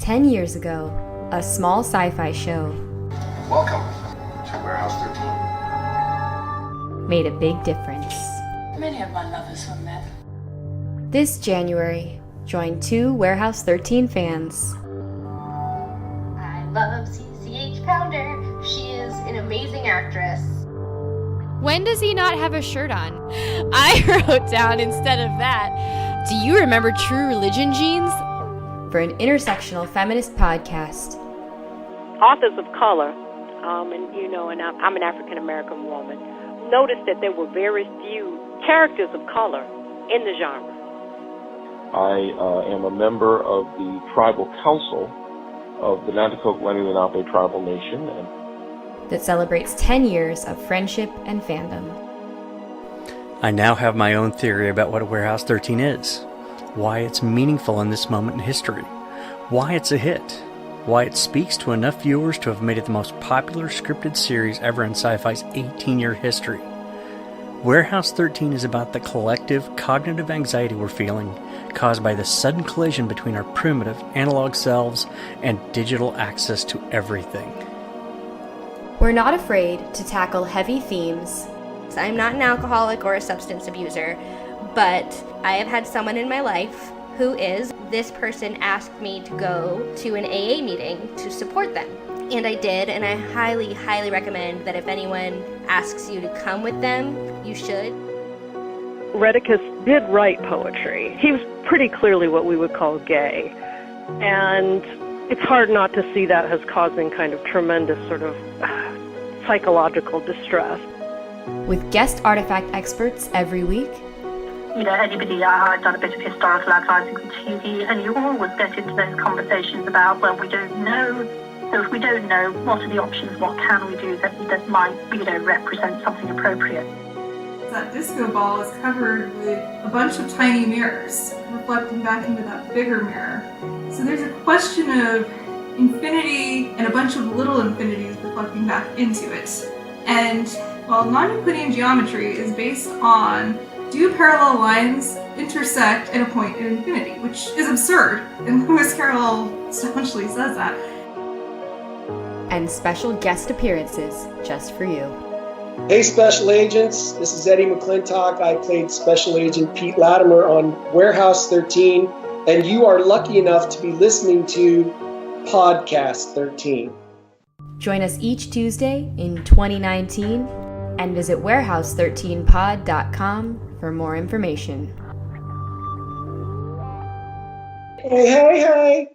10 years ago, a small sci-fi show Welcome to Warehouse 13. made a big difference. Many of my lovers were men. This January, join 2 Warehouse 13 fans. I love CCH Pounder. She is an amazing actress. When does he not have a shirt on? I wrote down instead of that, do you remember True Religion jeans? For an intersectional feminist podcast. Authors of color, and I'm an African American woman, noticed that there were very few characters of color in the genre. I am a member of the Tribal Council of the Nanticoke Lenni Lenape Tribal Nation. That celebrates 10 years of friendship and fandom. I now have my own theory about what a Warehouse 13 is, why it's meaningful in this moment in history, why it's a hit, why it speaks to enough viewers to have made it the most popular scripted series ever in sci-fi's 18-year history. Warehouse 13 is about the collective cognitive anxiety we're feeling, caused by the sudden collision between our primitive analog selves and digital access to everything. We're not afraid to tackle heavy themes. I'm not an alcoholic or a substance abuser, but I have had someone in my life who is. This person asked me to go to an AA meeting to support them. And I did, and I highly, highly recommend that if anyone asks you to come with them, you should. Rheticus did write poetry. He was pretty clearly what we would call gay. And it's hard not to see that as causing kind of tremendous sort of psychological distress. With guest artifact experts every week. Anybody, I've done a bit of historical advising on TV, and you always get into those conversations about, well, we don't know. So if we don't know, what are the options? What can we do that might, represent something appropriate? That disco ball is covered with a bunch of tiny mirrors reflecting back into that bigger mirror. So there's a question of infinity and a bunch of little infinities reflecting back into it. And while non-Euclidean geometry is based on do parallel lines intersect at a point in infinity, which is absurd, and Lewis Carroll staunchly says that. And special guest appearances just for you. Hey Special Agents, this is Eddie McClintock. I played Special Agent Pete Latimer on Warehouse 13, and you are lucky enough to be listening to Podcast 13. Join us each Tuesday in 2019 and visit warehouse13pod.com for more information. Hey, hey, hey!